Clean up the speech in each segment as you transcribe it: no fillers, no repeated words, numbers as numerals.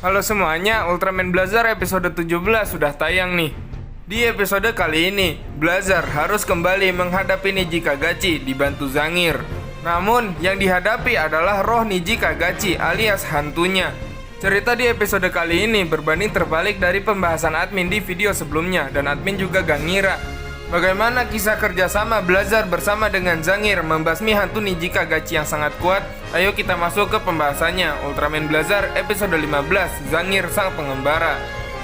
Halo semuanya, Ultraman Blazar episode 17 sudah tayang nih. Di episode kali ini, Blazar harus kembali menghadapi Neji Kagachi dibantu Zangir. Namun, yang dihadapi adalah roh Neji Kagachi alias hantunya. Cerita di episode kali ini berbanding terbalik dari pembahasan admin di video sebelumnya, dan admin juga gak ngira bagaimana kisah kerjasama Blazar bersama dengan Zangir membasmi hantu Neji Kagachi yang sangat kuat. Ayo kita masuk ke pembahasannya. Ultraman Blazar episode 15, Zangir sang pengembara.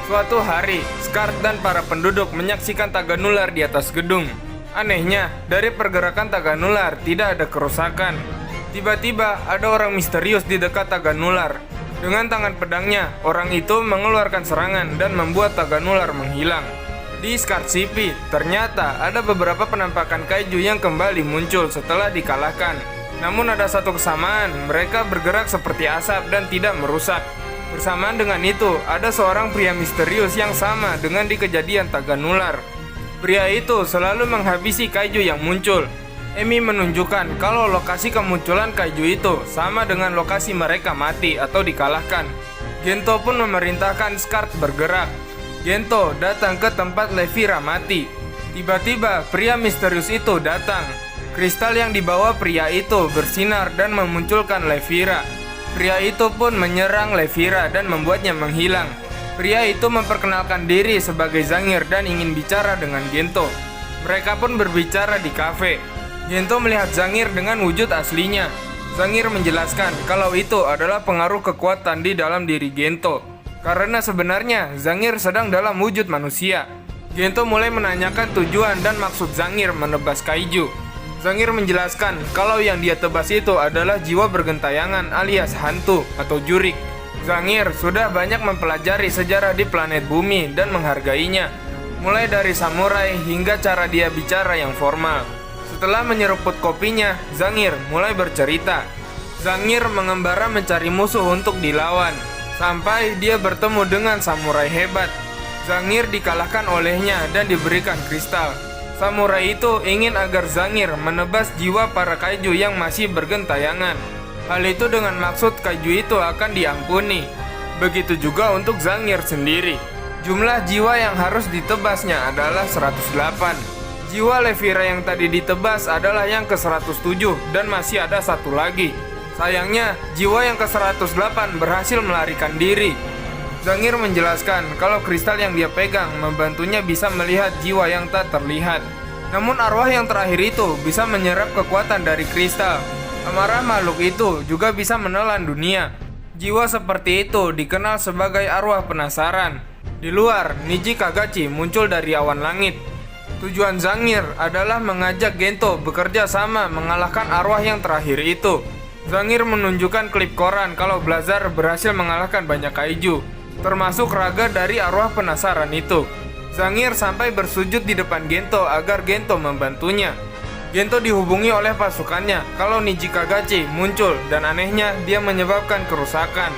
Suatu hari, Scar dan para penduduk menyaksikan taga nular di atas gedung. Anehnya, dari pergerakan taga nular tidak ada kerusakan. Tiba-tiba ada orang misterius di dekat taga nular. Dengan tangan pedangnya, orang itu mengeluarkan serangan dan membuat taga nular menghilang. Di Scar City, ternyata ada beberapa penampakan kaiju yang kembali muncul setelah dikalahkan. Namun ada satu kesamaan, mereka bergerak seperti asap dan tidak merusak. Bersamaan dengan itu, ada seorang pria misterius yang sama dengan di kejadian taga nular. Pria itu selalu menghabisi kaiju yang muncul. Emi menunjukkan kalau lokasi kemunculan kaiju itu sama dengan lokasi mereka mati atau dikalahkan. Gento pun memerintahkan Scar bergerak. Gento datang ke tempat Levira mati. Tiba-tiba pria misterius itu datang. Kristal yang dibawa pria itu bersinar dan memunculkan Levira. Pria itu pun menyerang Levira dan membuatnya menghilang. Pria itu memperkenalkan diri sebagai Zangir dan ingin bicara dengan Gento. Mereka pun berbicara di kafe. Gento melihat Zangir dengan wujud aslinya. Zangir menjelaskan kalau itu adalah pengaruh kekuatan di dalam diri Gento. Karena sebenarnya Zangir sedang dalam wujud manusia. Gento mulai menanyakan tujuan dan maksud Zangir menebas kaiju. Zangir menjelaskan kalau yang dia tebas itu adalah jiwa bergentayangan alias hantu atau jurik. Zangir sudah banyak mempelajari sejarah di planet bumi dan menghargainya, mulai dari samurai hingga cara dia bicara yang formal. Setelah menyeruput kopinya, Zangir mulai bercerita. Zangir mengembara mencari musuh untuk dilawan, sampai dia bertemu dengan samurai hebat. Zangir dikalahkan olehnya dan diberikan kristal. Samurai itu ingin agar Zangir menebas jiwa para kaiju yang masih bergentayangan. Hal itu dengan maksud kaiju itu akan diampuni. Begitu juga untuk Zangir sendiri. Jumlah jiwa yang harus ditebasnya adalah 108. Jiwa Levira yang tadi ditebas adalah yang ke-107 dan masih ada satu lagi. Sayangnya, jiwa yang ke-108 berhasil melarikan diri. Zangir menjelaskan kalau kristal yang dia pegang membantunya bisa melihat jiwa yang tak terlihat. Namun arwah yang terakhir itu bisa menyerap kekuatan dari kristal. Amarah makhluk itu juga bisa menelan dunia. Jiwa seperti itu dikenal sebagai arwah penasaran. Di luar, Neji Kagachi muncul dari awan langit. Tujuan Zangir adalah mengajak Gento bekerja sama mengalahkan arwah yang terakhir itu. Zangir menunjukkan klip koran kalau Blazar berhasil mengalahkan banyak kaiju, termasuk raga dari arwah penasaran itu. Zangir sampai bersujud di depan Gento agar Gento membantunya. Gento dihubungi oleh pasukannya kalau Neji Kagachi muncul dan anehnya dia menyebabkan kerusakan.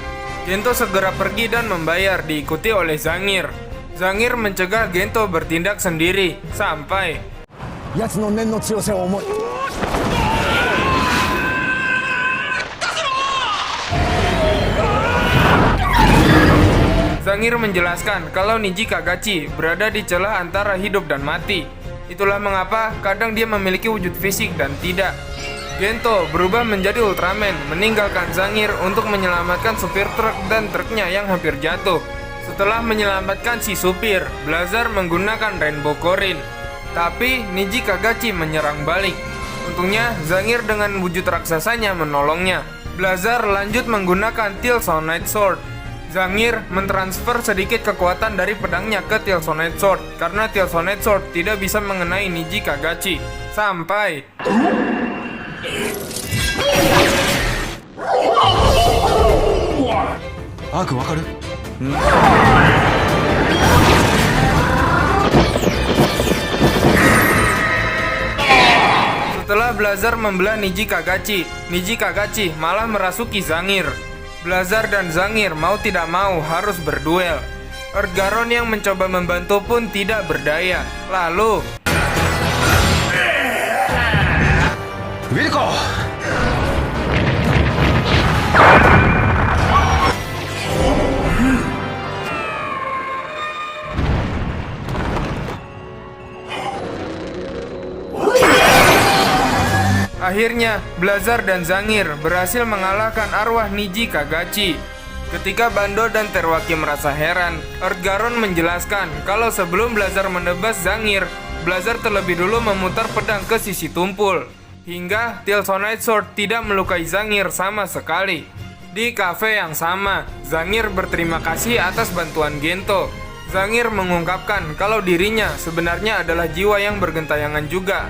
Gento segera pergi dan membayar diikuti oleh Zangir. Zangir mencegah Gento bertindak sendiri sampai Zangir menjelaskan kalau Neji Kagachi berada di celah antara hidup dan mati. Itulah mengapa kadang dia memiliki wujud fisik dan tidak. Gento berubah menjadi Ultraman, meninggalkan Zangir untuk menyelamatkan supir truk dan truknya yang hampir jatuh. Setelah menyelamatkan si supir, Blazar menggunakan Rainbow Corin. Tapi Neji Kagachi menyerang balik. Untungnya Zangir dengan wujud raksasanya menolongnya. Blazar lanjut menggunakan Tilsonite Sword. Zangir mentransfer sedikit kekuatan dari pedangnya ke Tilsonite Sword karena Tilsonite Sword tidak bisa mengenai Neji Kagachi. Sampai setelah Blazar membelah Neji Kagachi malah merasuki Zangir. Blazar dan Zangir mau tidak mau harus berduel. Ergaron yang mencoba membantu pun tidak berdaya. Lalu Wilco! Akhirnya, Blazar dan Zangir berhasil mengalahkan arwah Niji Kagachi. Ketika Bando dan Terwaki merasa heran, Earthgaron menjelaskan kalau sebelum Blazar menebas Zangir, Blazar terlebih dulu memutar pedang ke sisi tumpul. Hingga Tilsonite Sword tidak melukai Zangir sama sekali. Di kafe yang sama, Zangir berterima kasih atas bantuan Gento. Zangir mengungkapkan kalau dirinya sebenarnya adalah jiwa yang bergentayangan juga.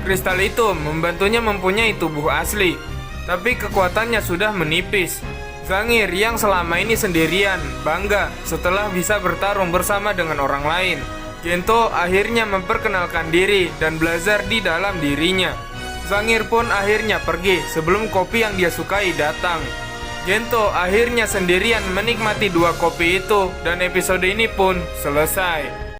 Kristal itu membantunya mempunyai tubuh asli, tapi kekuatannya sudah menipis. Zangir yang selama ini sendirian bangga setelah bisa bertarung bersama dengan orang lain. Gento akhirnya memperkenalkan diri dan Blazar di dalam dirinya. Zangir pun akhirnya pergi sebelum kopi yang dia sukai datang. Gento akhirnya sendirian menikmati 2 kopi itu dan episode ini pun selesai.